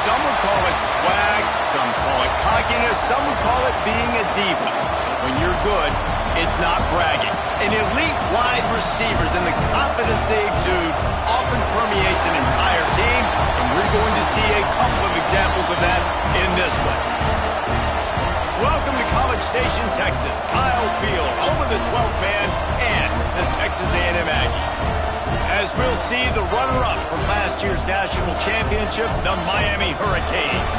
Some would call it swag, some call it cockiness, some would call it being a diva. When you're good, it's not bragging. An elite wide receivers and the confidence they exude often permeates an entire team, and we're going to see a couple of examples of that in this one. Welcome to College Station, Texas. Kyle Field, home of the 12th man and the Texas A&M Aggies. As we'll see, the runner-up from last year's national championship, the Miami Hurricanes,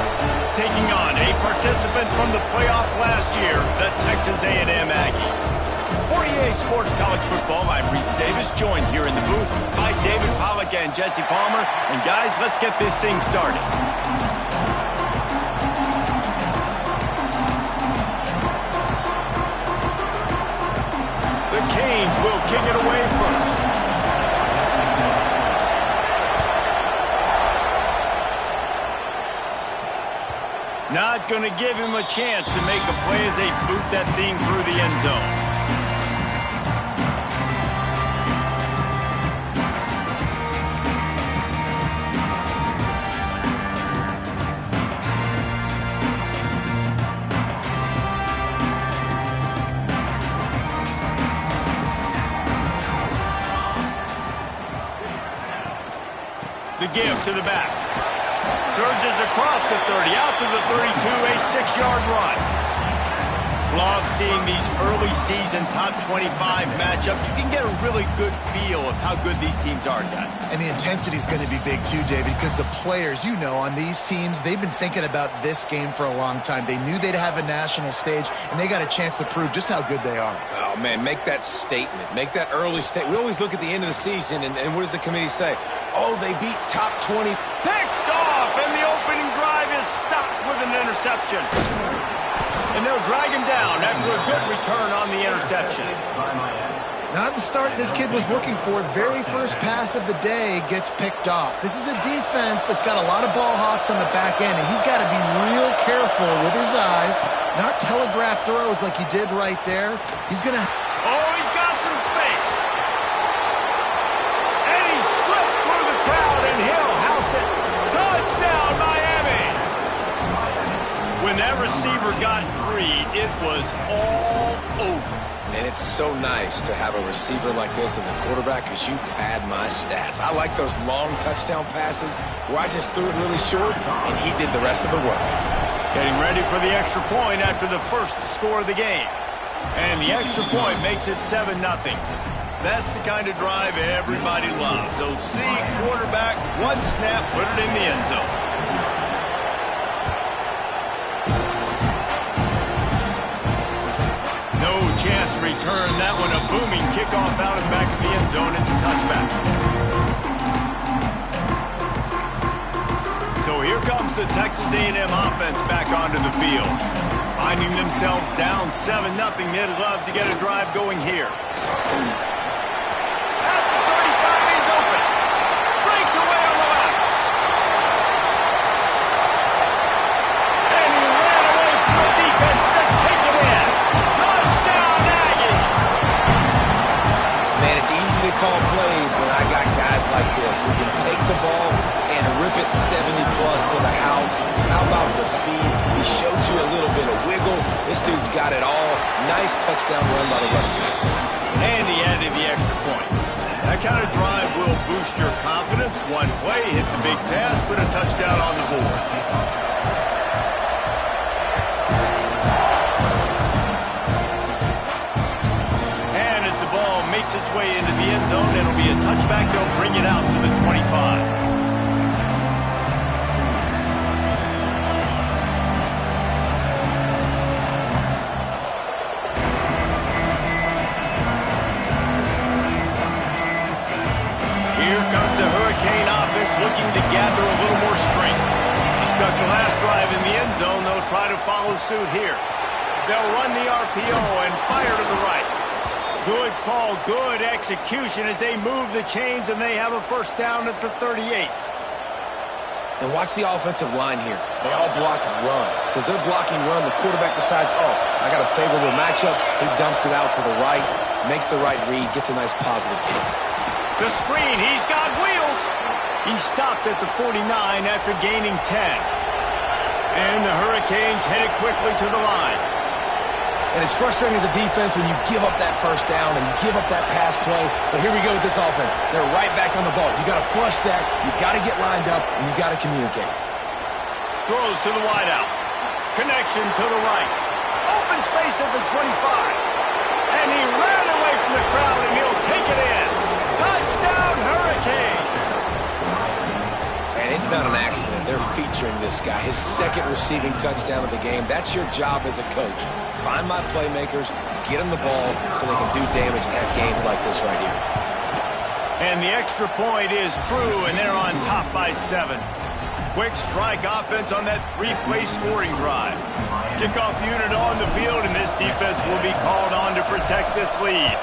taking on a participant from the playoff last year, the Texas A&M Aggies. For EA Sports College Football, I'm Reese Davis, joined here in the booth by David Pollack and Jesse Palmer. And guys, let's get this thing started. The Canes will kick it away first. Not going to give him a chance to make a play as they boot that thing through the end zone. The give to the back. Surges across the 30, out to the 32, a 6-yard run. Love seeing these early season top 25 matchups. You can get a really good feel of how good these teams are, guys. And the intensity is going to be big too, David, because the players, you know, on these teams, they've been thinking about this game for a long time. They knew they'd have a national stage, and they got a chance to prove just how good they are. Oh, man, make that statement. Make that early statement. We always look at the end of the season, and what does the committee say? Oh, they beat top 20. Picked off, and the opening drive is stopped with an interception. And they'll drag him down after a good return on the interception. Not the start this kid was looking for. Very first pass of the day gets picked off. This is a defense that's got a lot of ball hawks on the back end, and he's got to be real careful with his eyes, not telegraph throws like he did right there. He's going to... Oh, he's got some space. And he slipped through the crowd, and he'll house it. Touchdown, Miami! When that receiver got free, it was all over. And it's so nice to have a receiver like this as a quarterback because you pad my stats. I like those long touchdown passes where I just threw it really short and he did the rest of the work. Getting ready for the extra point after the first score of the game. And the extra point makes it 7-0. That's the kind of drive everybody loves. So see, quarterback, one snap, put it in the end zone. Chance to return that one, a booming kickoff out of the back of the end zone. It's a touchback. So here comes the Texas A&M offense back onto the field. Finding themselves down 7-0, they'd love to get a drive going here. At the 35, he's open. Breaks away on the left. And he ran away from the defense to take it in. To call plays when I got guys like this who can take the ball and rip it 70-plus to the house. How about the speed? He showed you a little bit of wiggle. This dude's got it all. Nice touchdown run by the running back. And he added the extra point. That kind of drive will boost your confidence. One play, hit the big pass, put a touchdown on the board. Makes its way into the end zone. It'll be a touchback. They'll bring it out to the 25. Here comes the Hurricane offense looking to gather a little more strength. He stuck the last drive in the end zone. They'll try to follow suit here. They'll run the RPO and fire to the right. Good call, good execution as they move the chains, and they have a first down at the 38. And watch the offensive line here. They all block run. Because they're blocking run, the quarterback decides, oh, I got a favorable matchup. He dumps it out to the right, makes the right read, gets a nice positive kick. The screen, he's got wheels. He stopped at the 49 after gaining 10. And the Hurricanes headed quickly to the line. And it's frustrating as a defense when you give up that first down and you give up that pass play. But here we go with this offense. They're right back on the ball. You got to flush that. You got to get lined up, and you got to communicate. Throws to the wideout. Connection to the right. Open space at the 25. And he ran away from the crowd, and he'll take it in. Touchdown, Hurricanes! And it's not an accident. They're featuring this guy. His second receiving touchdown of the game. That's your job as a coach. Find my playmakers, get them the ball so they can do damage and have games like this right here. And the extra point is true, and they're on top by 7. Quick strike offense on that 3-play scoring drive. Kickoff unit on the field, and this defense will be called on to protect this lead.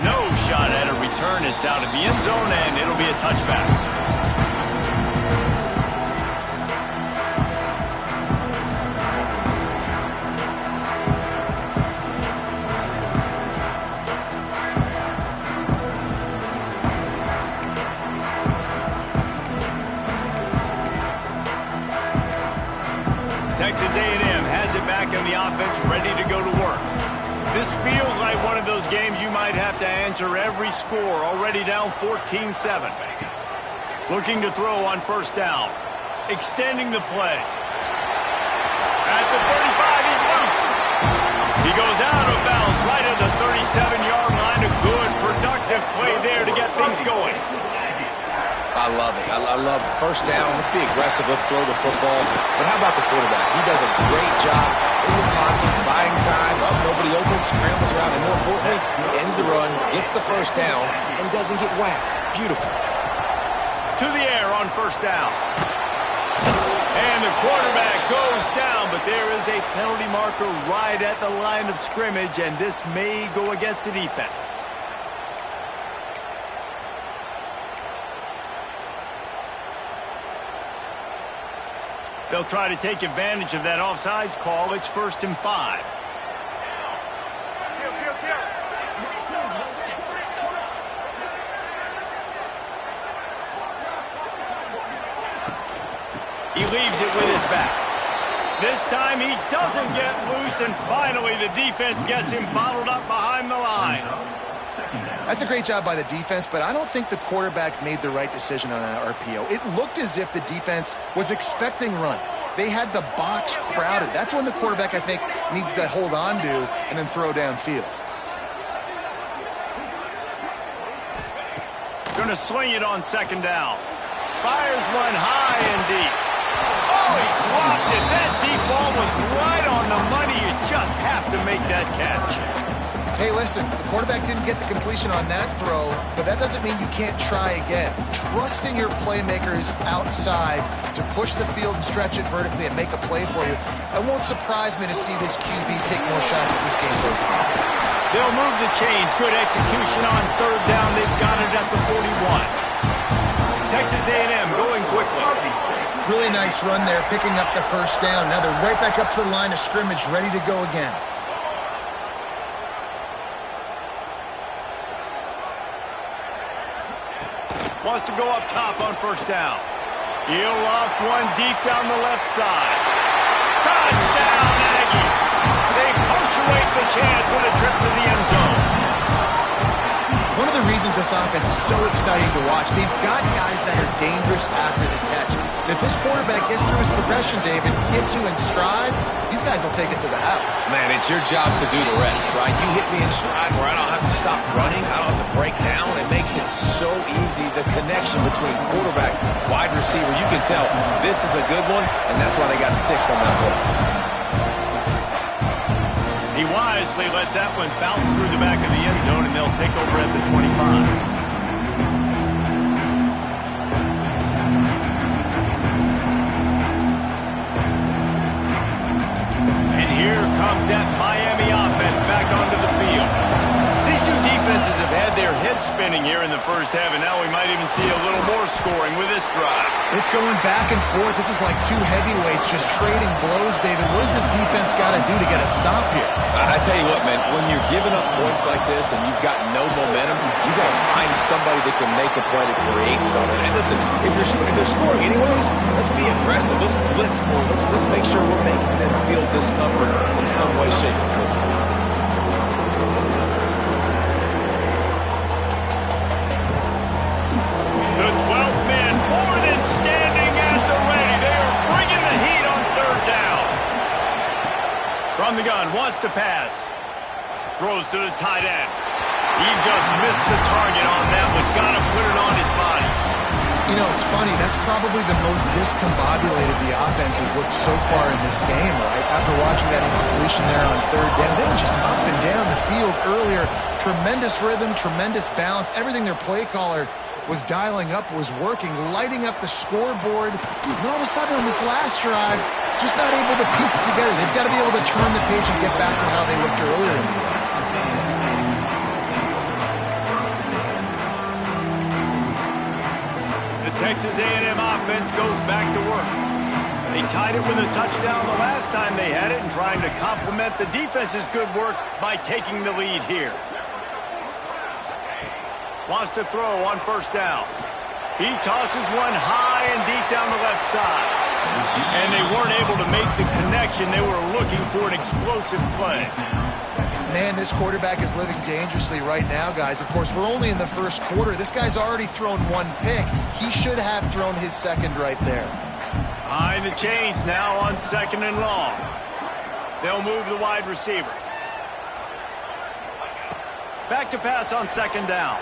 No shot at a return. It's out of the end zone, and it'll be a touchback. Texas A&M has it back in the offense, ready to go to work. This feels like one of those games you might have to answer every score, already down 14-7. Looking to throw on first down. Extending the play. At the 35, he's loose. He goes out of bounds right at the 37-yard line. A good, productive play there to get things going. I love it. I love first down. Let's be aggressive. Let's throw the football. But how about the quarterback? He does a great job in the pocket, buying time, up, nobody open, scrambles around, and more importantly, ends the run, gets the first down, and doesn't get whacked. Beautiful. To the air on first down. And the quarterback goes down, but there is a penalty marker right at the line of scrimmage, and this may go against the defense. They'll try to take advantage of that offsides call. It's 1st and 5. He leaves it with his back. This time he doesn't get loose, and finally the defense gets him bottled up behind the line. That's a great job by the defense, but I don't think the quarterback made the right decision on that RPO. It looked as if the defense was expecting run. They had the box crowded. That's when the quarterback, I think, needs to hold on to and then throw downfield. Going to swing it on second down. Fires one high and deep. Oh, he dropped it. That deep ball was right on the money. You just have to make that catch. Hey, listen, the quarterback didn't get the completion on that throw, but that doesn't mean you can't try again. Trusting your playmakers outside to push the field and stretch it vertically and make a play for you. It won't surprise me to see this QB take more shots as this game goes on. They'll move the chains. Good execution on third down. They've got it at the 41. Texas A&M going quickly. Really nice run there, picking up the first down. Now they're right back up to the line of scrimmage, ready to go again. Wants to go up top on first down. He'll loft one deep down the left side. Touchdown, Aggie! They punctuate the chance with a trip to the end zone. One of the reasons this offense is so exciting to watch, they've got guys that are dangerous after the catch. And if this quarterback gets through his progression, David, gets you in stride, these guys will take it to the house. Man, it's your job to do the rest, right? You hit me in stride where I don't have to stop running. I don't have to break down. It makes it so easy. The connection between quarterback, wide receiver, you can tell this is a good one, and that's why they got 6 on that play. He wisely lets that one bounce through the back of the end zone, and they'll take over at the 25. Here comes that Miami offense back onto the field. These two defenses have had their heads spinning here in the first half, and now we might even see a little more scoring with this drive. It's going back and forth. This is like two heavyweights just trading blows, David. What does this defense got to do to get a stop here? I tell you what, man, when you're giving up points like this and you've got no momentum, you got to find somebody that can make a play to create something. And listen, if they're scoring anyways, let's be aggressive. Let's blitz more. Let's make sure we're making them feel discomfort in some way, shape, or form. The 12th man more than standing at the ready. They are bringing the heat on third down. From the gun, wants to pass. Throws to the tight end. He just missed the target on that one. Got to put it on his body. You know, it's funny. That's probably the most discombobulated the offense has looked so far in this game, right? After watching that incompletion there on third down, they were just up and down the field earlier. Tremendous rhythm, tremendous balance. Everything their play caller was dialing up was working, lighting up the scoreboard. And all of a sudden on this last drive, just not able to piece it together. They've got to be able to turn the page and get back to how they looked earlier in the game. Texas A&M offense goes back to work. They tied it with a touchdown the last time they had it and trying to complement the defense's good work by taking the lead here. Wants to throw on first down. He tosses one high and deep down the left side. And they weren't able to make the connection. They were looking for an explosive play. Man, this quarterback is living dangerously right now, guys. Of course, we're only in the first quarter. This guy's already thrown one pick. He should have thrown his second right there. Behind the chains now on second and long. They'll move the wide receiver. Back to pass on second down.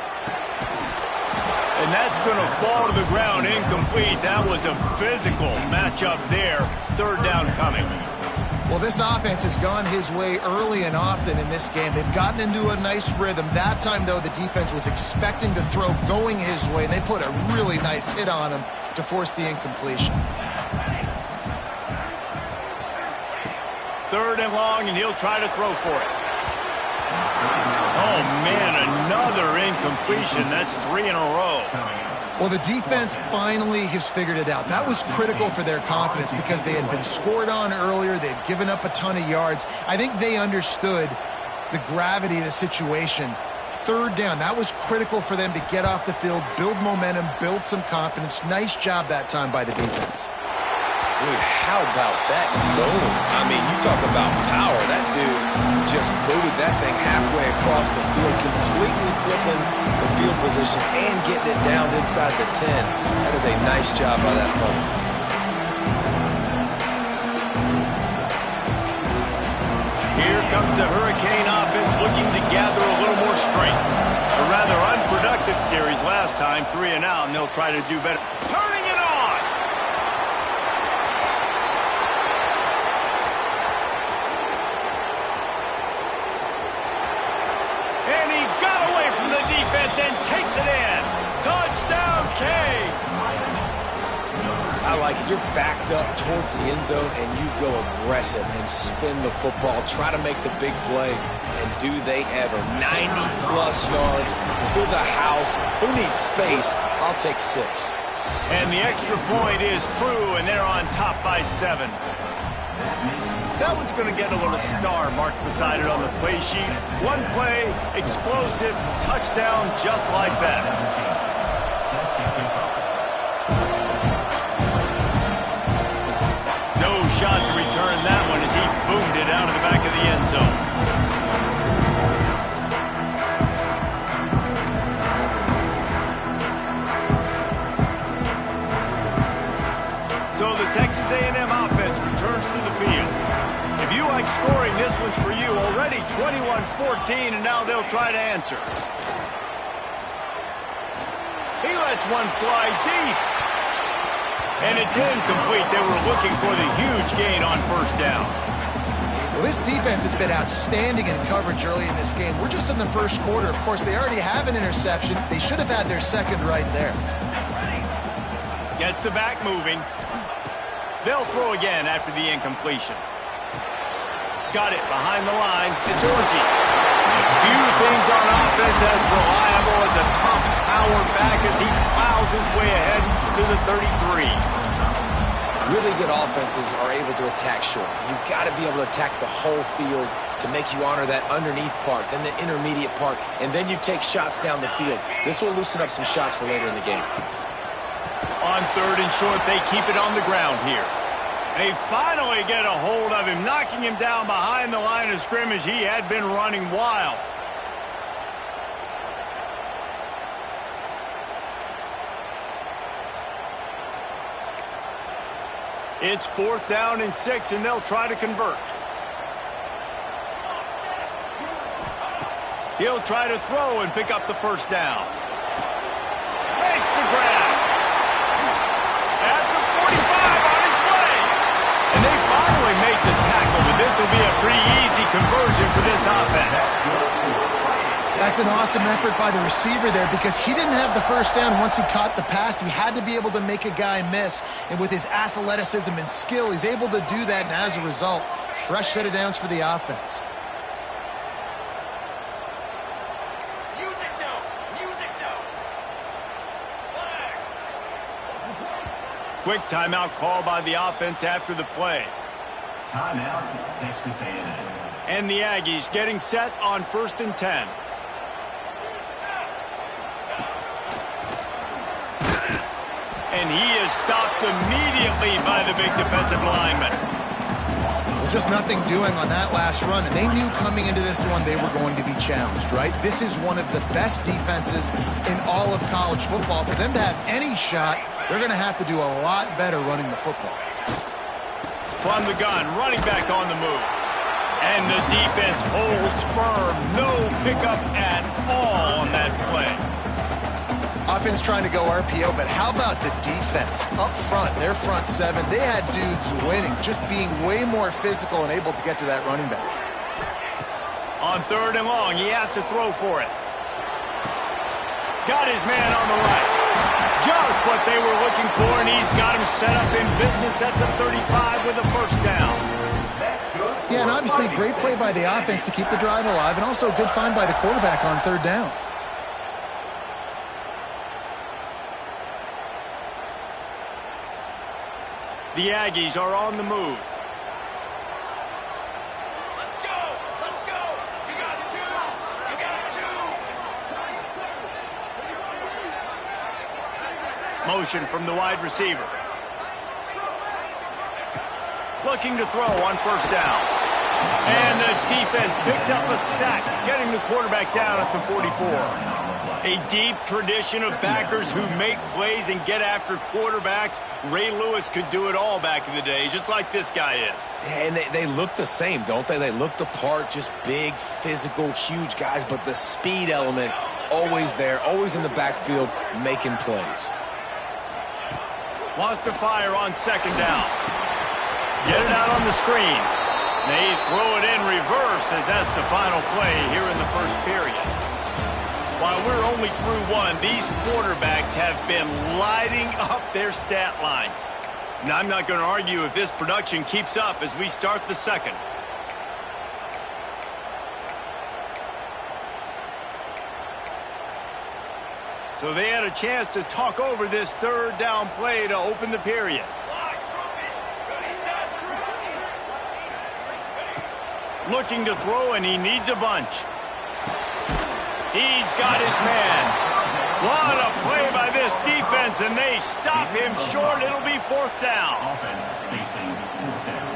And that's going to fall to the ground incomplete. That was a physical matchup there. Third down coming. Well, this offense has gone his way early and often in this game. They've gotten into a nice rhythm. That time, though, the defense was expecting to throw going his way, and they put a really nice hit on him to force the incompletion. Third and long, and he'll try to throw for it. Oh, man, another incompletion. That's 3 in a row. Well, the defense finally has figured it out. That was critical for their confidence because they had been scored on earlier. They had given up a ton of yards. I think they understood the gravity of the situation. Third down, that was critical for them to get off the field, build momentum, build some confidence. Nice job that time by the defense. Dude, how about that boom? I mean, you talk about power. That dude just booted that thing halfway across the field, completely flipping the field position and getting it down inside the 10. That is a nice job by that punter. Here comes the Hurricane offense looking to gather a little more strength. A rather unproductive series last time, 3 and out, and they'll try to do better. Turning it on! And he got away from the defense and takes it in. Touchdown, Canes! I like it. You're backed up towards the end zone, and you go aggressive and spin the football. Try to make the big play, and do they ever. 90-plus yards to the house. Who needs space? I'll take 6. And the extra point is true, and they're on top by 7. That one's going to get a little star marked beside it on the play sheet. One play, explosive, touchdown, just like that. No shot to return that one as he boomed it out of the back of the end zone. So the Texas A&M offense returns to the field. If you like scoring, this one's for you. Already 21-14, and now they'll try to answer. He lets one fly deep. And it's incomplete. They were looking for the huge gain on first down. Well, this defense has been outstanding in coverage early in this game. We're just in the first quarter. Of course, they already have an interception. They should have had their second right there. Gets the back moving. They'll throw again after the incompletion. Got it behind the line. It's Orgy. Few things on offense as reliable as a tough power back as he plows plows his way ahead to the 33. Really good offenses are able to attack short. You've got to be able to attack the whole field to make you honor that underneath part, then the intermediate part, and then you take shots down the field. This will loosen up some shots for later in the game. On 3rd and short, they keep it on the ground here. They finally get a hold of him, knocking him down behind the line of scrimmage. He had been running wild. It's 4th down and 6, and they'll try to convert. He'll try to throw and pick up the 1st down. Makes the grab. At the 45 on his way. And they finally make the tackle, but this will be a pretty easy conversion for this offense. That's an awesome effort by the receiver there because he didn't have the 1st down once he caught the pass. He had to be able to make a guy miss. And with his athleticism and skill, he's able to do that. And as a result, fresh set of downs for the offense. Music no. Quick timeout call by the offense after the play. Timeout, Texas A&M. And the Aggies getting set on 1st and 10. And he is stopped immediately by the big defensive lineman. Well, just nothing doing on that last run, and they knew coming into this one they were going to be challenged, right? This is one of the best defenses in all of college football. For them to have any shot, they're going to have to do a lot better running the football. From the gun, running back on the move. And the defense holds firm. No pickup at all on that play. Offense trying to go RPO, but how about the defense? Up front, their front 7, they had dudes winning, just being way more physical and able to get to that running back. On 3rd and long, he has to throw for it. Got his man on the right. Just what they were looking for, and he's got him set up in business at the 35 with a 1st down. Yeah, and obviously great play by the offense to keep the drive alive, and also a good find by the quarterback on 3rd down. The Aggies are on the move. Let's go. You got 2. Motion from the wide receiver. Looking to throw on 1st down. And the defense picks up a sack, getting the quarterback down at the 44. A deep tradition of backers who make plays and get after quarterbacks. Ray Lewis could do it all back in the day, just like this guy is. Yeah, and they look the same, don't they? They look the part, just big, physical, huge guys, but the speed element always there, always in the backfield, making plays. Wants to fire on 2nd down. Get it out on the screen. They throw it in reverse as that's the final play here in the 1st period. While we're only through one, these quarterbacks have been lighting up their stat lines. Now, I'm not going to argue if this production keeps up as we start the 2nd. So they had a chance to talk over this 3rd down play to open the period. Looking to throw, and he needs a bunch. He's got his man. What a play by this defense, and they stop him short. It'll be 4th down. Offense facing 4th down.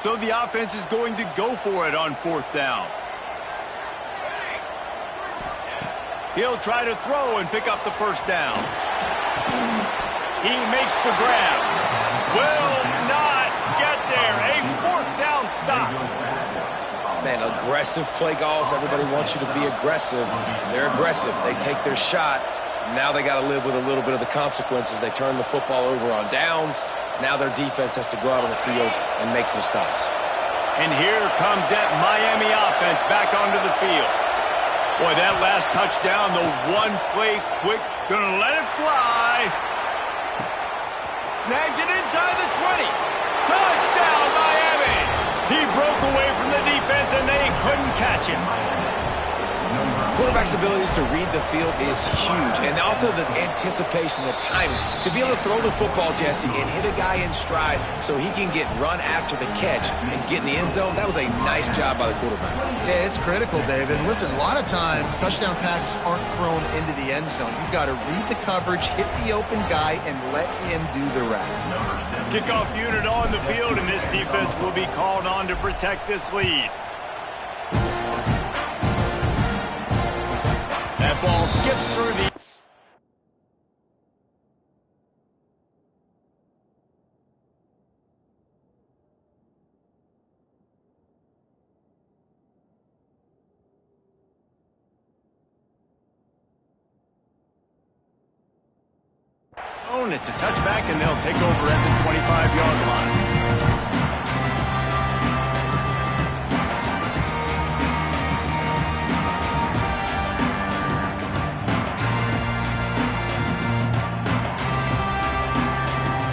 So the offense is going to go for it on 4th down. He'll try to throw and pick up the 1st down. He makes the grab. Will not get there. A 4th down stop. Man, aggressive play calls. Everybody wants you to be aggressive. They're aggressive. They take their shot. Now they got to live with a little bit of the consequences. They turn the football over on downs. Now their defense has to go out on the field and make some stops. And here comes that Miami offense back onto the field. Boy, that last touchdown, the one play quick, gonna let it fly. Snags it inside the 20. Touchdown, Miami! He broke away from the defense, and they couldn't catch him. Quarterback's abilities to read the field is huge, and also the anticipation, the timing. To be able to throw the football, Jesse, and hit a guy in stride so he can get run after the catch and get in the end zone, that was a nice job by the quarterback. Yeah, it's critical, David. And listen, a lot of times touchdown passes aren't thrown into the end zone. You've got to read the coverage, hit the open guy, and let him do the rest. Kickoff unit on the field, and this defense will be called on to protect this lead. That ball skips through the... It's a touchback, and they'll take over at the 25-yard line.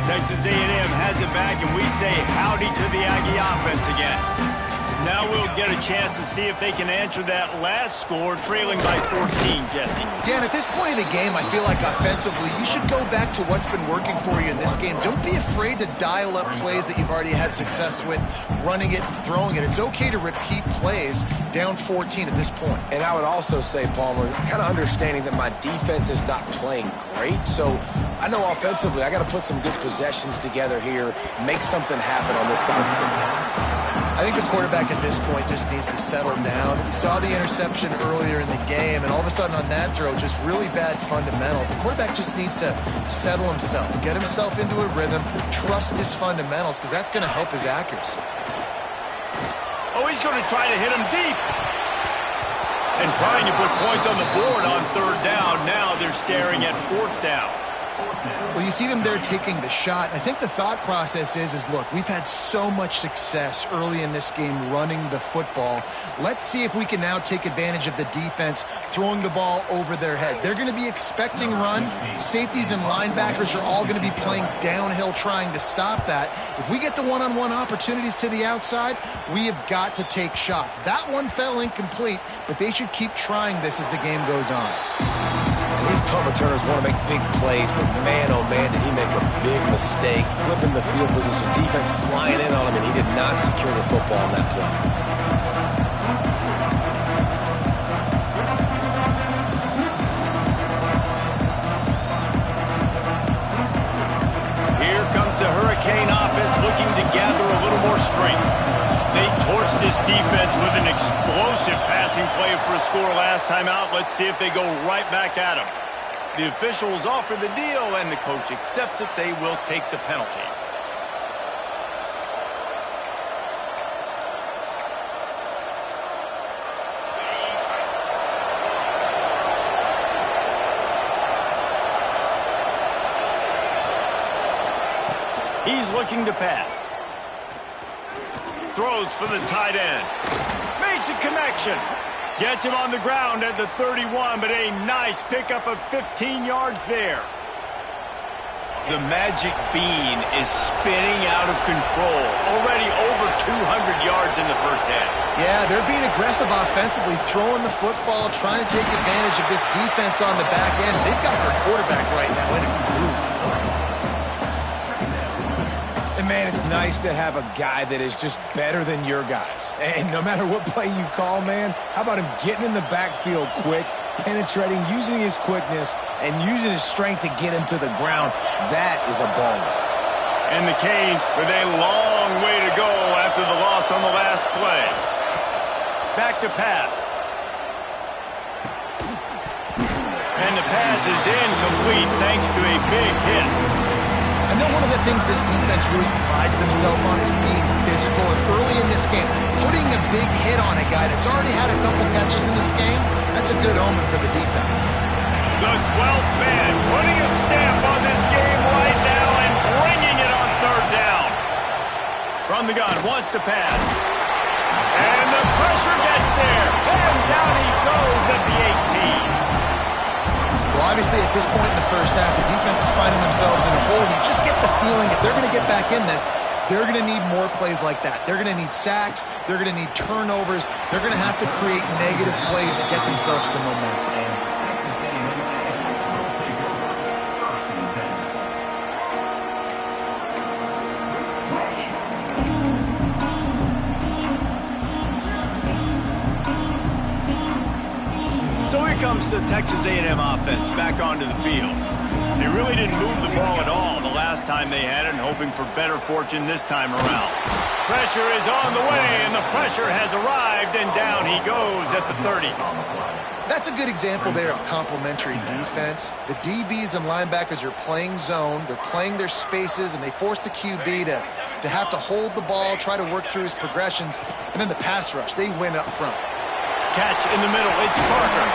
Texas A&M has it back, and we say howdy to the Aggie offense again. Now we'll get a chance to see if they can answer that last score, trailing by 14, Jesse. Yeah, and at this point of the game, I feel like offensively, you should go back to what's been working for you in this game. Don't be afraid to dial up plays that you've already had success with, running it and throwing it. It's okay to repeat plays down 14 at this point. And I would also say, Palmer, kind of understanding that my defense is not playing great, so I know offensively I got to put some good possessions together here, make something happen on this side of the football. I think the quarterback at this point just needs to settle down. We saw the interception earlier in the game, and all of a sudden on that throw, just really bad fundamentals. The quarterback just needs to settle himself, get himself into a rhythm, trust his fundamentals, because that's going to help his accuracy. Oh, he's going to try to hit him deep. And trying to put points on the board on third down. Now they're staring at fourth down. Well, you see them there taking the shot. I think the thought process is look, we've had so much success early in this game running the football. Let's see if we can now take advantage of the defense throwing the ball over their heads. They're going to be expecting run. Safeties and linebackers are all going to be playing downhill trying to stop that. If we get the one-on-one opportunities to the outside, we have got to take shots. That one fell incomplete, but they should keep trying this as the game goes on. And these punt returners want to make big plays, but man, oh man, did he make a big mistake, flipping the field position, defense flying in on him, and he did not secure the football on that play. Here comes the Hurricane offense looking to gather a little more strength. They torched this defense with an explosive passing play for a score last time out. Let's see if they go right back at him. The officials offer the deal, and the coach accepts it. They will take the penalty. He's looking to pass. Throws for the tight end. Makes a connection. Gets him on the ground at the 31, but a nice pickup of 15 yards there. The magic bean is spinning out of control. Already over 200 yards in the first half. Yeah, they're being aggressive offensively, throwing the football, trying to take advantage of this defense on the back end. They've got their quarterback right now in a groove. Man, it's nice to have a guy that is just better than your guys. And no matter what play you call, man, how about him getting in the backfield quick, penetrating, using his quickness, and using his strength to get him to the ground? That is a baller. And the Canes with a long way to go after the loss on the last play. Back to pass. And the pass is incomplete thanks to a big hit. I know one of the things this defense really prides themselves on is being physical, and early in this game, putting a big hit on a guy that's already had a couple catches in this game, that's a good omen for the defense. The 12th man putting a stamp on this game right now and bringing it on third down. From the gun, wants to pass. And the pressure gets there, and down he goes at the 18. Well, obviously, at this point in the first half, the defense is finding themselves in a hole. You just get the feeling if they're going to get back in this, They're going to need more plays like that. They're going to need sacks. They're going to need turnovers. They're going to have to create negative plays to get themselves some momentum. So here comes the Texas A&M offense back onto the field. They really didn't move the ball at all the last time they had it, and hoping for better fortune this time around. Pressure is on the way, and the pressure has arrived, and down he goes at the 30. That's a good example there of complementary defense. The DBs and linebackers are playing zone. They're playing their spaces, and they force the QB to have to hold the ball, try to work through his progressions, and then the pass rush, they win up front. Catch in the middle, it's Parker.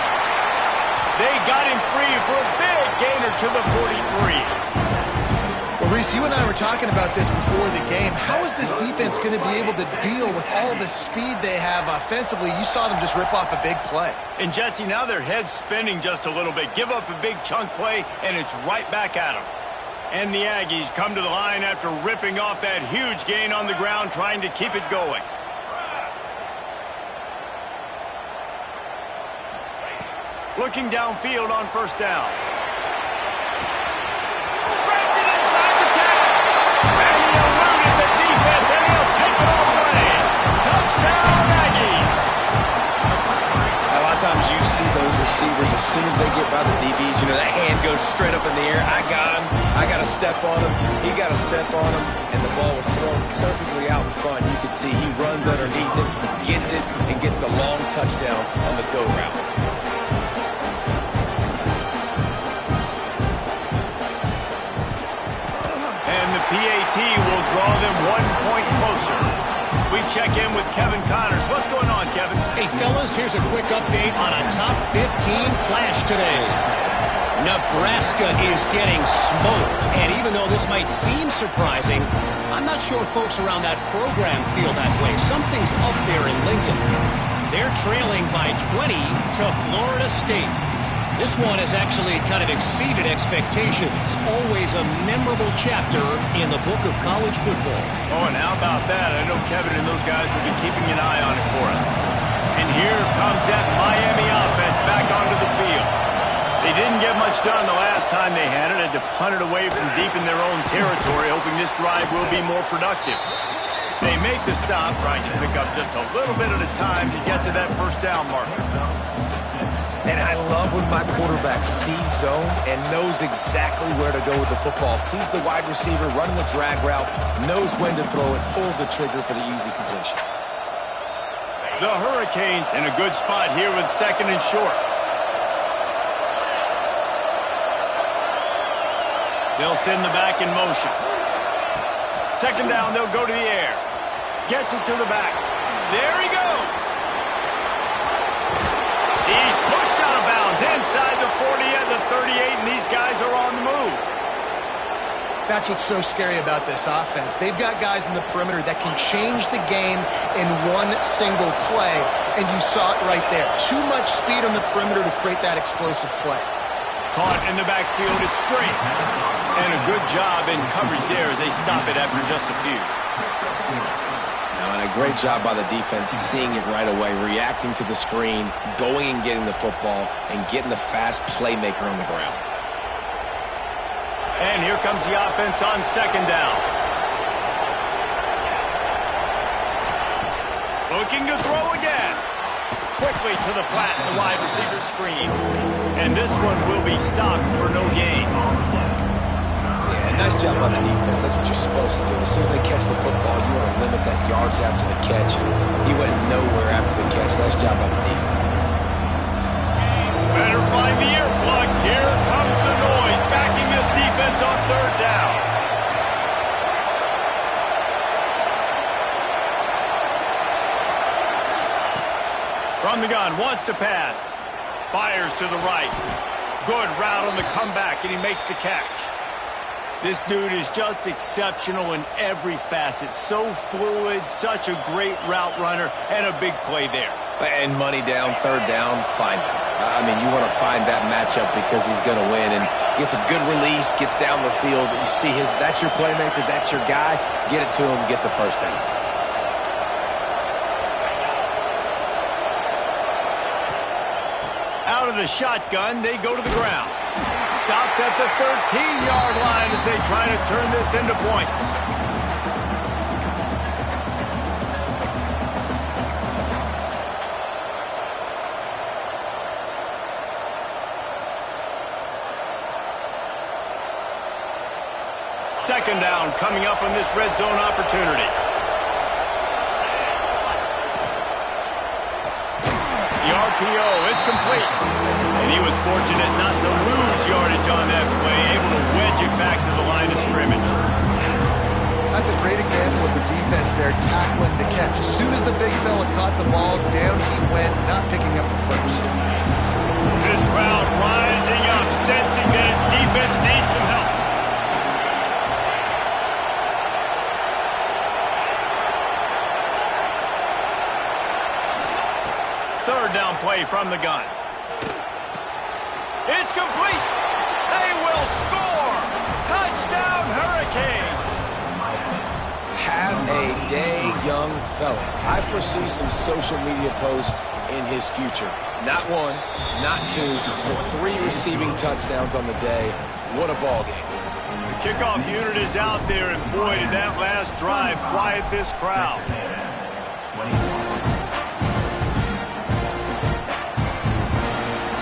They got him free for a big gainer to the 43. Well, Reese, you and I were talking about this before the game. How is this defense going to be able to deal with all the speed they have offensively? You saw them just rip off a big play. And, Jesse, now their head's spinning just a little bit. Give up a big chunk play, and it's right back at them. And the Aggies come to the line after ripping off that huge gain on the ground, trying to keep it going. Looking downfield on first down. Grabs it inside the tackle. And he eluded the defense, and he'll take it all the way. Touchdown, Aggies. A lot of times you see those receivers, as soon as they get by the DBs, you know, that hand goes straight up in the air. I got him. I got to step on him. He got to step on him. And the ball was thrown perfectly out in front. You can see he runs underneath it, gets it, and gets the long touchdown on the go route. PAT will draw them 1 point closer. We check in with Kevin Connors. What's going on, Kevin? Hey, fellas, here's a quick update on a top 15 flash today. Nebraska is getting smoked, and even though this might seem surprising, I'm not sure folks around that program feel that way. Something's up there in Lincoln. They're trailing by 20 to Florida State. This one has actually kind of exceeded expectations. Always a memorable chapter in the book of college football. Oh, and how about that? I know Kevin and those guys will be keeping an eye on it for us. And here comes that Miami offense back onto the field. They didn't get much done the last time they had it. Had to punt it away from deep in their own territory, hoping this drive will be more productive. They make the stop, trying to pick up just a little bit at a time to get to that first down marker. And I love when my quarterback sees zone and knows exactly where to go with the football. Sees the wide receiver running the drag route, knows when to throw it, pulls the trigger for the easy completion. The Hurricanes in a good spot here with 2nd and short. They'll send the back in motion. 2nd down, they'll go to the air. Gets it to the back. There he goes. He's pushed out of bounds inside the 40 at the 38, and these guys are on the move. That's what's so scary about this offense. They've got guys in the perimeter that can change the game in one single play, and you saw it right there. Too much speed on the perimeter to create that explosive play. Caught in the backfield, it's straight. And a good job in coverage there as they stop it after just a few. And a great job by the defense, seeing it right away, reacting to the screen, going and getting the football, and getting the fast playmaker on the ground. And here comes the offense on 2nd down. Looking to throw again. Quickly to the flat, the wide receiver screen. And this one will be stopped for no gain. Nice job on the defense. That's what you're supposed to do. As soon as they catch the football, you want to limit that yards after the catch. And he went nowhere after the catch. Nice job by the defense. Better find the earplugs. Here comes the noise, backing this defense on 3rd down. From the gun, wants to pass. Fires to the right. Good route on the comeback, and he makes the catch. This dude is just exceptional in every facet. So fluid, such a great route runner, and a big play there. And money down, third down, find him. I mean, you want to find that matchup because he's going to win and gets a good release, gets down the field. You see that's your playmaker, that's your guy. Get it to him, get the first down. Out of the shotgun, they go to the ground. Stopped at the 13-yard line as they try to turn this into points. Second down coming up on this red zone opportunity. The RPO, it's complete. And he was fortunate not to lose yardage on that play, able to wedge it back to the line of scrimmage. That's a great example of the defense there tackling the catch. As soon as the big fella caught the ball, down he went, not picking up the first. This crowd rising up, sensing that his defense needs some help. Third down play from the gun. It's complete. They will score. Touchdown, Hurricanes. Have a day, young fella. I foresee some social media posts in his future. Not one, not two, but 3 receiving touchdowns on the day. What a ball game. The kickoff unit is out there, and boy, did that last drive quiet this crowd.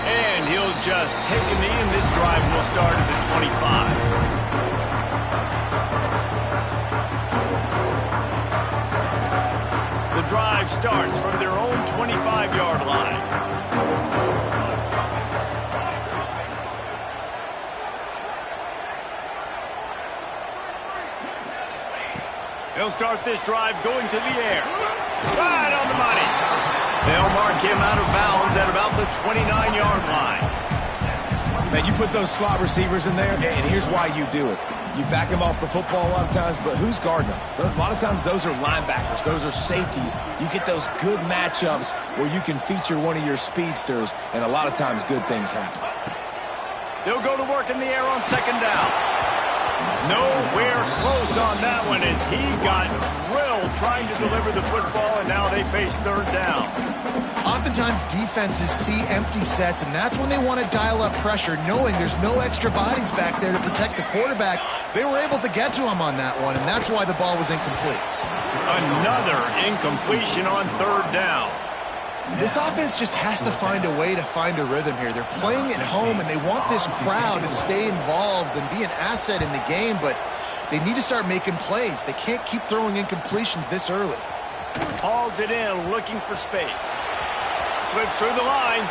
And he'll just take a knee, and this drive will start at the 25. The drive starts from their own 25-yard line. They'll start this drive going to the air. Right on the money. They'll mark him out of bounds at about the 29-yard line. Man, you put those slot receivers in there, and here's why you do it. You back them off the football a lot of times, but who's guarding them? A lot of times those are linebackers. Those are safeties. You get those good matchups where you can feature one of your speedsters, and a lot of times good things happen. They'll go to work in the air on second down. Nowhere close on that one as he got drilled trying to deliver the football, and now they face third down. Oftentimes defenses see empty sets, and that's when they want to dial up pressure, knowing there's no extra bodies back there to protect the quarterback. They were able to get to him on that one, and that's why the ball was incomplete. Another incompletion on third down. This offense just has to find a way to find a rhythm here. They're playing at home, and they want this crowd to stay involved and be an asset in the game, but they need to start making plays. They can't keep throwing incompletions this early. Hauls it in, looking for space. Slips through the line.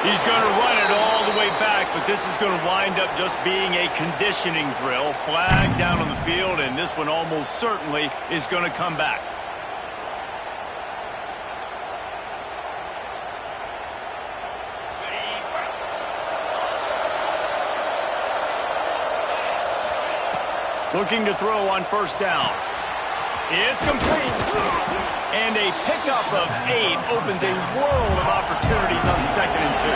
He's going to run it all the way back, but this is going to wind up just being a conditioning drill. Flag down on the field, and this one almost certainly is going to come back. Looking to throw on first down. It's complete. And a pickup of 8 opens a world of opportunities on 2nd and 2.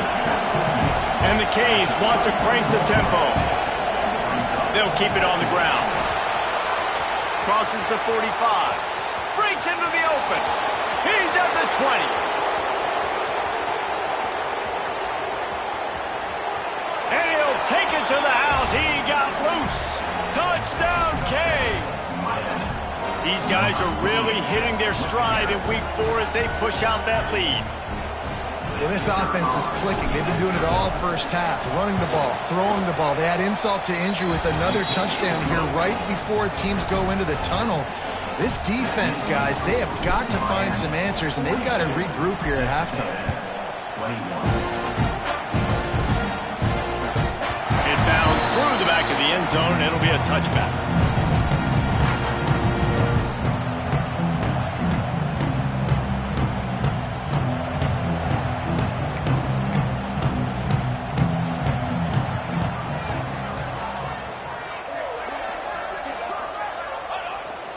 And the Canes want to crank the tempo. They'll keep it on the ground. Crosses the 45. Breaks into the open. He's at the 20. And he'll take it to the house. He got loose. Touchdown, Canes. These guys are really hitting their stride in week 4 as they push out that lead. Well, this offense is clicking. They've been doing it all first half, running the ball, throwing the ball. They add insult to injury with another touchdown here right before teams go into the tunnel. This defense, guys, they have got to find some answers, and they've got to regroup here at halftime. It bounds through the back of the end zone, and it'll be a touchback.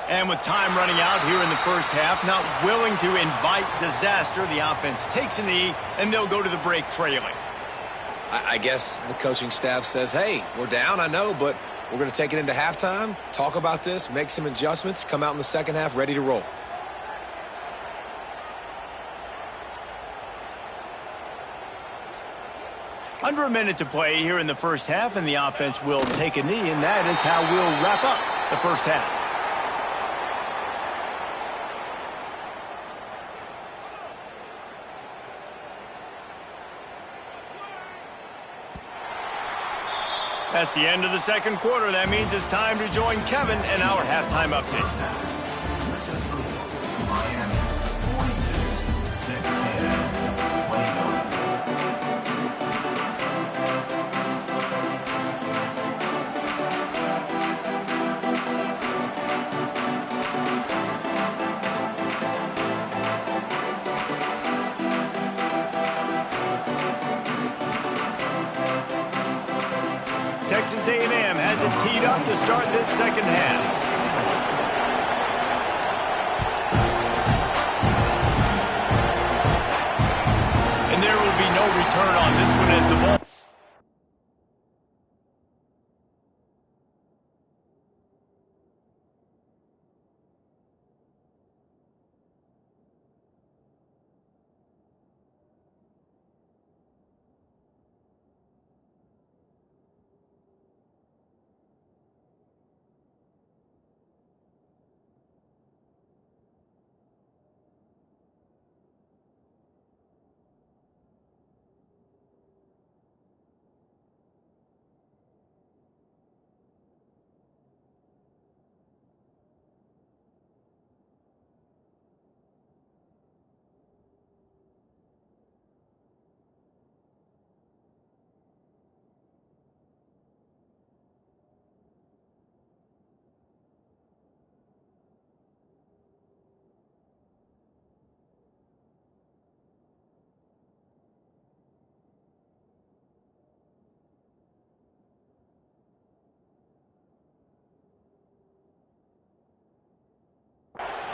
And with time running out here in the first half, not willing to invite disaster, the offense takes a knee, and they'll go to the break trailing. I guess the coaching staff says, hey, we're down, I know, but we're going to take it into halftime, talk about this, make some adjustments, come out in the second half ready to roll. Under a minute to play here in the first half, and the offense will take a knee, and that is how we'll wrap up the first half. That's the end of the second quarter. That means it's time to join Kevin in our halftime update. Miami 42, Texas A&M 21. Texas A&M has it teed up to start this second half. And there will be no return on this one as the ball.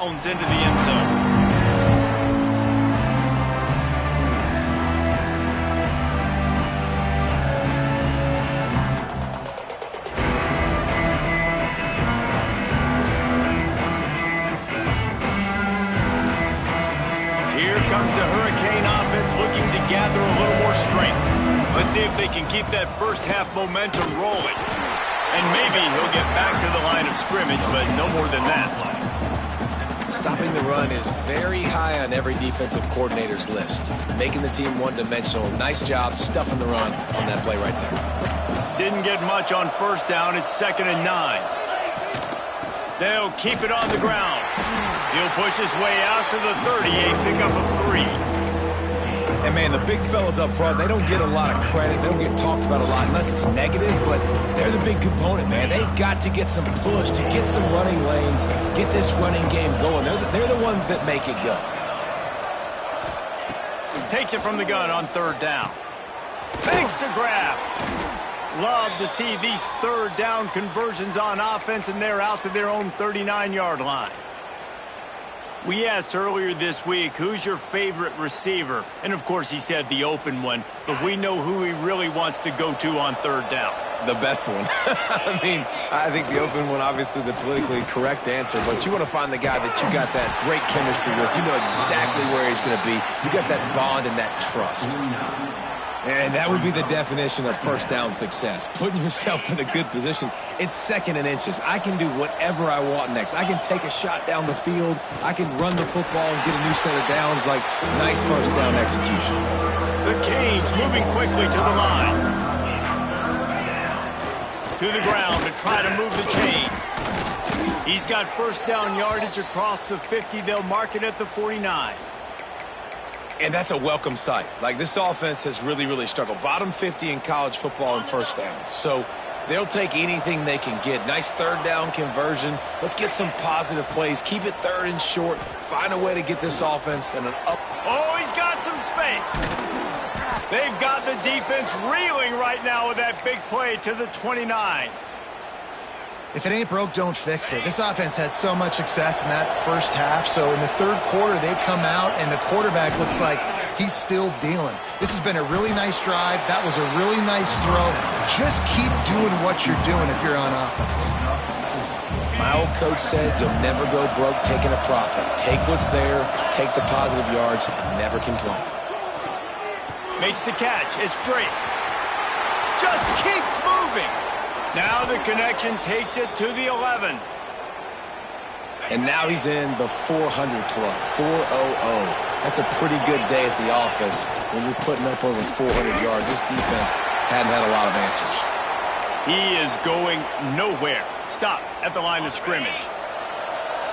Into the end zone. Here comes the Hurricane offense looking to gather a little more strength. Let's see if they can keep that first half momentum rolling. And maybe he'll get back to the line of scrimmage, but no more than that. Stopping the run is very high on every defensive coordinator's list. Making the team one-dimensional. Nice job stuffing the run on that play right there. Didn't get much on first down. It's 2nd and 9. They'll keep it on the ground. He'll push his way out to the 38, pick up a 3. And, man, the big fellas up front, they don't get a lot of credit. They don't get talked about a lot unless it's negative, but they're the big component, man. They've got to get some push, to get some running lanes, get this running game going. They're the ones that make it go. Takes it from the gun on 3rd down. Thanks to grab. Love to see these 3rd down conversions on offense, and they're out to their own 39-yard line. We asked earlier this week, who's your favorite receiver? And, of course, he said the open one, but we know who he really wants to go to on 3rd down. The best one. I mean, I think the open one, obviously the politically correct answer, but you want to find the guy that you got that great chemistry with. You know exactly where he's going to be. You got that bond and that trust. And that would be the definition of first down success. Putting yourself in a good position. It's 2nd and inches. I can do whatever I want next. I can take a shot down the field. I can run the football and get a new set of downs. Like, nice first down execution. The Canes moving quickly to the line. To the ground to try to move the chains. He's got first down yardage across the 50. They'll mark it at the 49. And that's a welcome sight. Like, this offense has really struggled. Bottom 50 in college football in first downs. So they'll take anything they can get. Nice 3rd down conversion. Let's get some positive plays. Keep it 3rd and short. Find a way to get this offense in an up. Oh, he's got some space. They've got the defense reeling right now with that big play to the 29. If it ain't broke, don't fix it. This offense had so much success in that first half, so in the third quarter, they come out, and the quarterback looks like he's still dealing. This has been a really nice drive. That was a really nice throw. Just keep doing what you're doing if you're on offense. My old coach said you'll never go broke taking a profit. Take what's there, take the positive yards, and never complain. Makes the catch. It's straight. Just keeps moving. Now the connection takes it to the 11. And now he's in the 400 club, 400. That's a pretty good day at the office when you're putting up over 400 yards. This defense hadn't had a lot of answers. He is going nowhere. Stop at the line of scrimmage.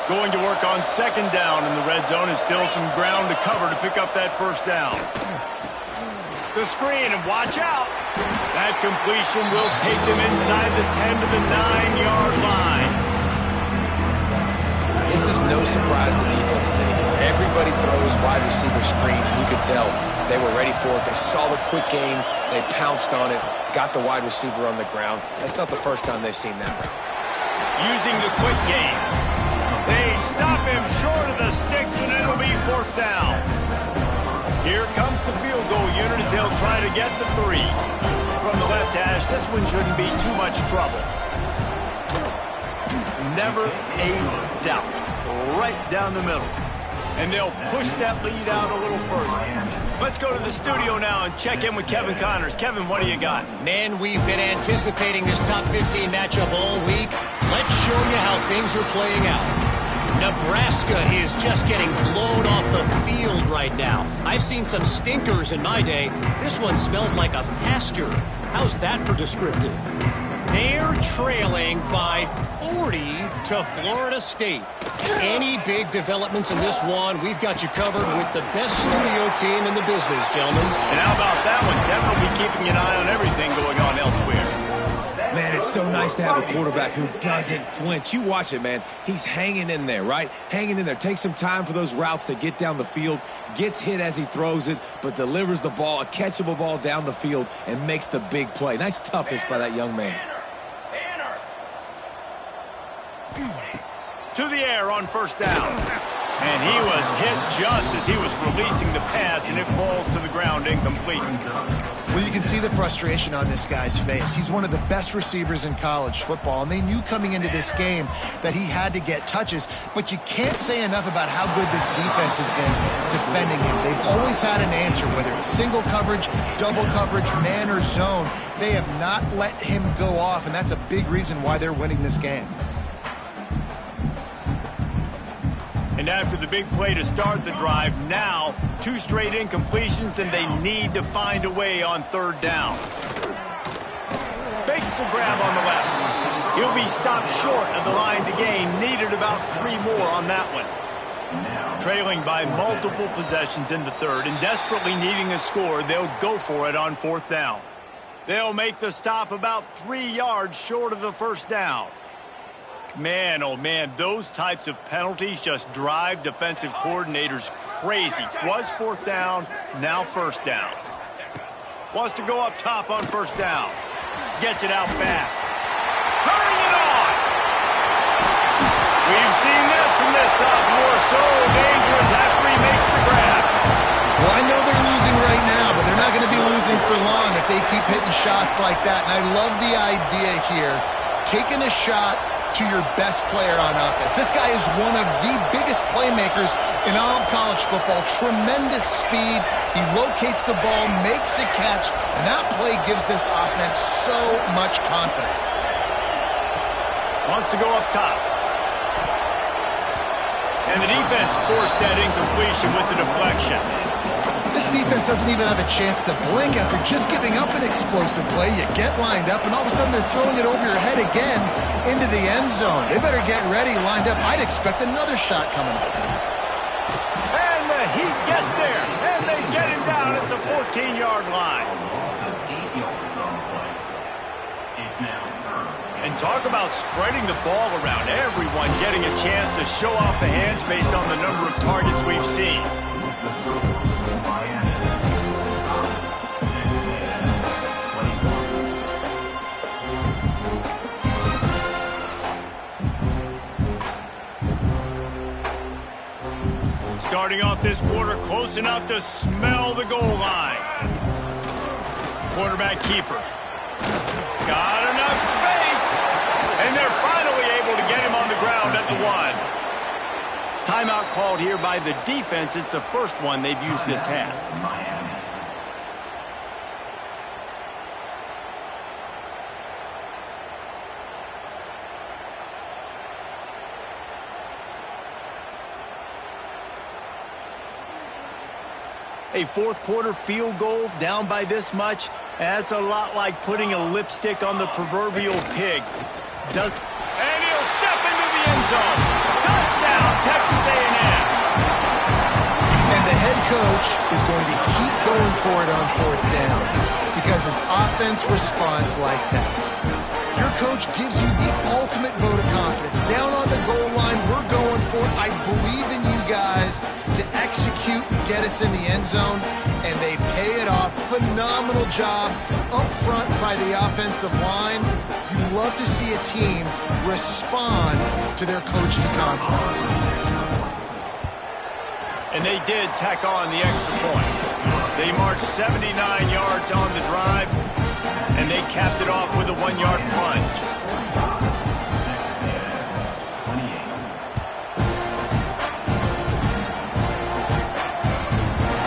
Going to work on second down in the red zone. Is still some ground to cover to pick up that first down. The screen, and watch out. That completion will take them inside the 10 to the 9-yard line. This is no surprise to defenses anymore. Everybody throws wide receiver screens, and you could tell they were ready for it. They saw the quick game. They pounced on it, got the wide receiver on the ground. That's not the first time they've seen that route. Using the quick game. They stop him short of the sticks, and it'll be fourth down. Here comes the field goal unit as they'll try to get the 3. From the left hash, this one shouldn't be too much trouble. Never a doubt. Right down the middle. And they'll push that lead out a little further. Let's go to the studio now and check in with Kevin Connors. Kevin, what do you got? Man, we've been anticipating this top 15 matchup all week. Let's show you how things are playing out. Nebraska is just getting blown off the field right now. I've seen some stinkers in my day. This one smells like a pasture. How's that for descriptive? They're trailing by 40 to Florida State. Any big developments in this one, we've got you covered with the best studio team in the business, gentlemen. And how about that one? Kevin will be keeping an eye on everything going on elsewhere. Man, it's so nice to have a quarterback who doesn't flinch. You watch it, man. He's hanging in there, right? Hanging in there. Takes some time for those routes to get down the field. Gets hit as he throws it, but delivers the ball, a catchable ball down the field, and makes the big play. Nice toughness by that young man. To the air on first down. And he was hit just as he was releasing the pass, and it falls to the ground incomplete. Well, you can see the frustration on this guy's face. He's one of the best receivers in college football, and they knew coming into this game that he had to get touches, but you can't say enough about how good this defense has been defending him. They've always had an answer, whether it's single coverage, double coverage, man or zone. They have not let him go off, and that's a big reason why they're winning this game. And after the big play to start the drive, now 2 straight incompletions, and they need to find a way on third down. Makes the grab on the left. He'll be stopped short of the line to gain. Needed about 3 more on that one. Trailing by multiple possessions in the third and desperately needing a score, they'll go for it on fourth down. They'll make the stop about 3 yards short of the first down. Man, oh man, those types of penalties just drive defensive coordinators crazy. Was fourth down, now first down. Wants to go up top on first down. Gets it out fast. Turning it on! We've seen this from this sophomore. So dangerous after he makes the grab. Well, I know they're losing right now, but they're not going to be losing for long if they keep hitting shots like that. And I love the idea here, taking a shot to your best player on offense. This guy is one of the biggest playmakers in all of college football. Tremendous speed. He locates the ball, makes a catch, and that play gives this offense so much confidence. Wants to go up top. And the defense forced that incompletion with the deflection. This defense doesn't even have a chance to blink after just giving up an explosive play. You get lined up, and all of a sudden they're throwing it over your head again into the end zone. They better get ready, lined up. I'd expect another shot coming up. And the Heat gets there, and they get him down at the 14-yard line. And talk about spreading the ball around. Everyone getting a chance to show off the hands based on the number of targets we've seen. Starting off this quarter close enough to smell the goal line. Quarterback keeper. Got enough space. And they're finally able to get him on the ground at the 1. Timeout called here by the defense. It's the first one they've used this half. A fourth quarter field goal down by this much, that's a lot like putting a lipstick on the proverbial pig. And he'll step into the end zone. Touchdown, Texas A&M. And the head coach is going to keep going for it on fourth down because his offense responds like that. Your coach gives you the ultimate vote of confidence. Down on the goal line, we're going for it. I believe in you guys to execute and get us in the end zone, and they pay it off. Phenomenal job up front by the offensive line. You love to see a team respond to their coach's confidence. And they did tack on the extra point. They marched 79 yards on the drive, and they capped it off with a 1-yard plunge.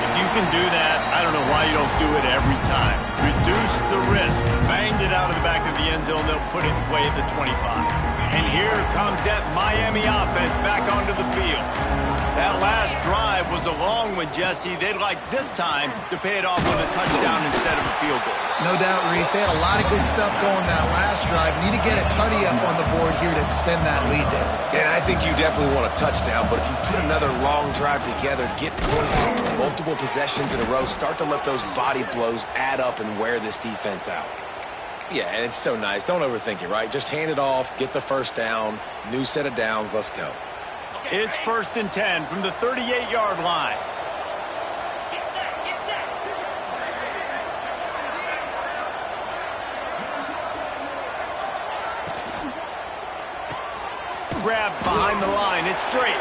If you can do that, I don't know why you don't do it every time. Reduce the risk. Banged it out of the back of the end zone. They'll put it in play at the 25. And here comes that Miami offense back onto the field. That last drive was a long one, Jesse. They'd like this time to pay it off with a touchdown instead of a field goal. No doubt, Reese. They had a lot of good stuff going that last drive. Need to get a tutty up on the board here to extend that lead down. And I think you definitely want a touchdown, but if you put another long drive together, get points, multiple possessions in a row, start to let those body blows add up and wear this defense out. Yeah, and it's so nice. Don't overthink it, right? Just hand it off, get the first down, new set of downs, let's go. It's 1st and 10 from the 38-yard line. Get set, get set. Grab behind the line. It's straight.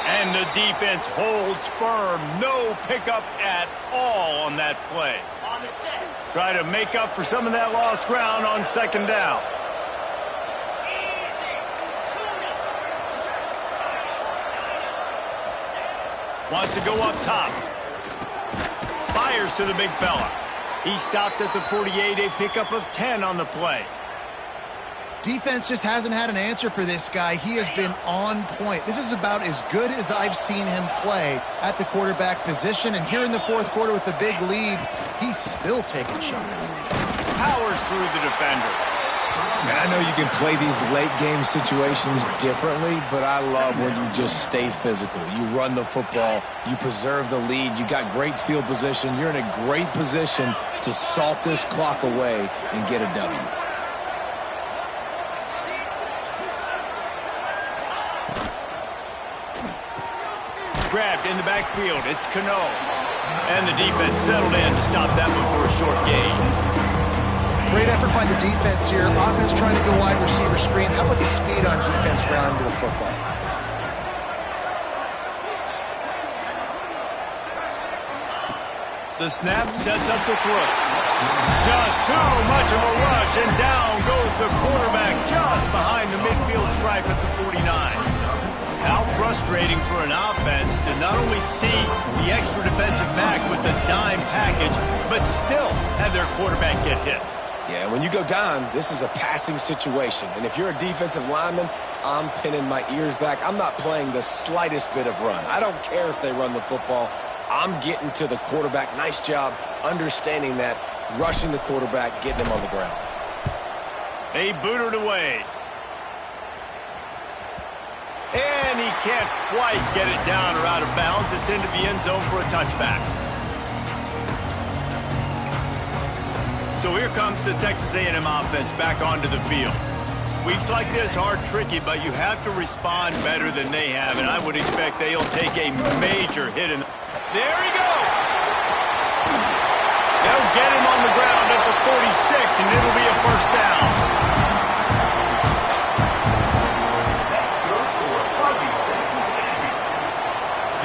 And the defense holds firm. No pickup at all on that play. On the set. Try to make up for some of that lost ground on 2nd down. Wants to go up top. Fires to the big fella. He stopped at the 48, a pickup of 10 on the play. Defense just hasn't had an answer for this guy. He has been on point. This is about as good as I've seen him play at the quarterback position. And here in the fourth quarter with a big lead, he's still taking shots. Powers through the defender. And I know you can play these late-game situations differently, but I love when you just stay physical. You run the football, you preserve the lead, you got great field position. You're in a great position to salt this clock away and get a W. Grabbed in the backfield. It's Cano. And the defense settled in to stop that one for a short gain. Great effort by the defense here. Offense trying to go wide receiver screen. How about the speed on defense rounding to the football? The snap sets up the throw. Just too much of a rush, and down goes the quarterback just behind the midfield stripe at the 49. How frustrating for an offense to not only see the extra defensive back with the dime package, but still have their quarterback get hit. Yeah, when you go down, this is a passing situation. And if you're a defensive lineman, I'm pinning my ears back. I'm not playing the slightest bit of run. I don't care if they run the football. I'm getting to the quarterback. Nice job understanding that, rushing the quarterback, getting him on the ground. They boot it away. And he can't quite get it down or out of bounds. It's into the end zone for a touchback. So here comes the Texas A&M offense back onto the field. Weeks like this are tricky, but you have to respond better than they have, and I would expect they'll take a major hit. There he goes! They'll get him on the ground at the 46, and it'll be a first down.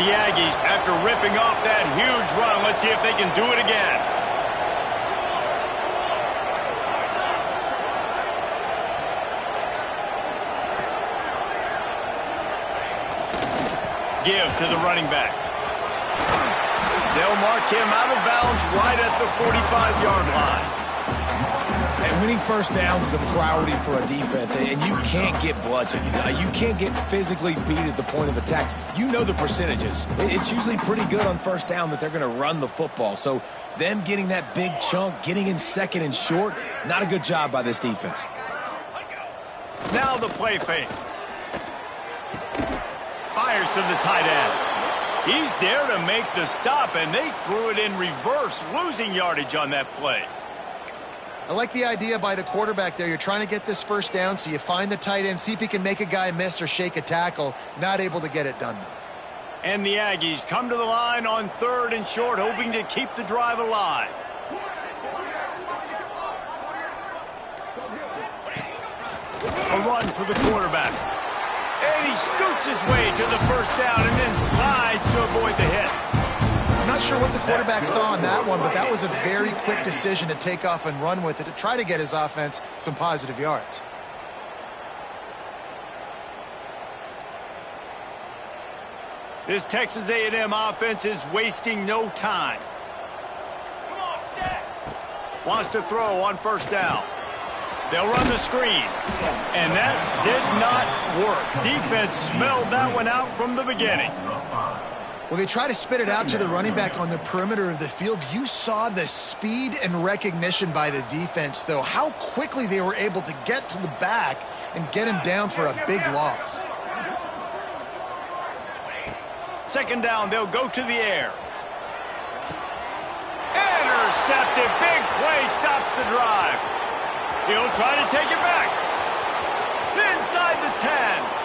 The Aggies, after ripping off that huge run, let's see if they can do it again. Give to the running back. They'll mark him out of bounds right at the 45-yard line. And winning first downs is a priority for a defense, and you can't get bludgeoned. You can't get physically beat at the point of attack. You know the percentages. It's usually pretty good on first down that they're going to run the football. So them getting that big chunk, getting in second and short, not a good job by this defense. Now the play fake. Fires to the tight end. He's there to make the stop, and they threw it in reverse, losing yardage on that play. I like the idea by the quarterback there. You're trying to get this first down, so you find the tight end, see if he can make a guy miss or shake a tackle. Not able to get it done, though. And the Aggies come to the line on 3rd and short, hoping to keep the drive alive. A run for the quarterback. And he scoots his way to the first down and then slides to avoid the hit. I'm not sure what the quarterback saw on that one, but that was a very quick decision to take off and run with it to try to get his offense some positive yards. This Texas A&M offense is wasting no time. Wants to throw on first down. They'll run the screen. And that did not work. Defense smelled that one out from the beginning. Well, they try to spit it out to the running back on the perimeter of the field. You saw the speed and recognition by the defense, though. How quickly they were able to get to the back and get him down for a big loss. Second down, they'll go to the air. Intercepted. Big play stops the drive. He'll try to take it back. Inside the 10.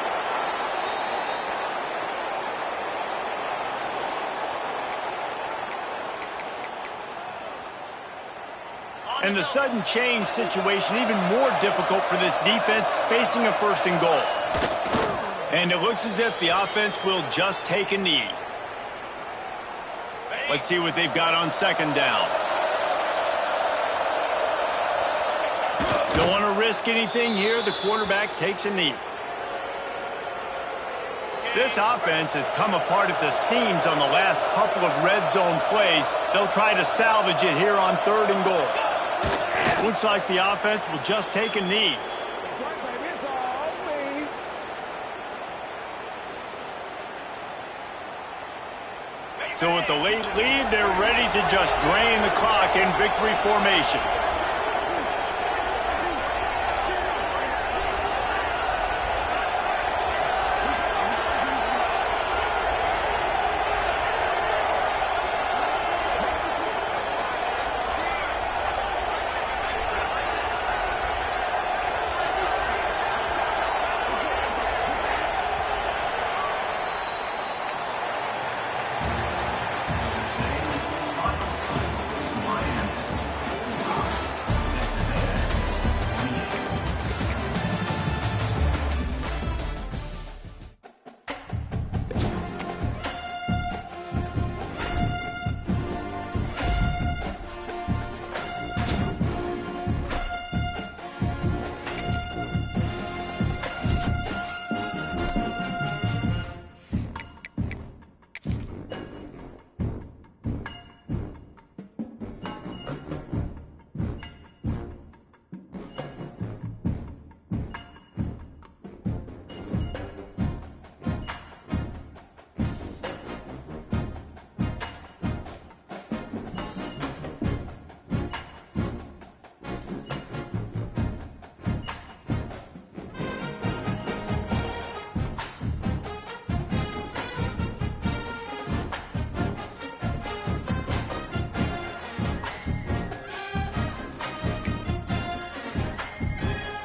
And the sudden change situation even more difficult for this defense facing a 1st and goal. And it looks as if the offense will just take a knee. Let's see what they've got on 2nd down. Don't want to risk anything here. The quarterback takes a knee. This offense has come apart at the seams on the last couple of red zone plays. They'll try to salvage it here on 3rd and goal. Looks like the offense will just take a knee. So with the late lead, they're ready to just drain the clock in victory formation.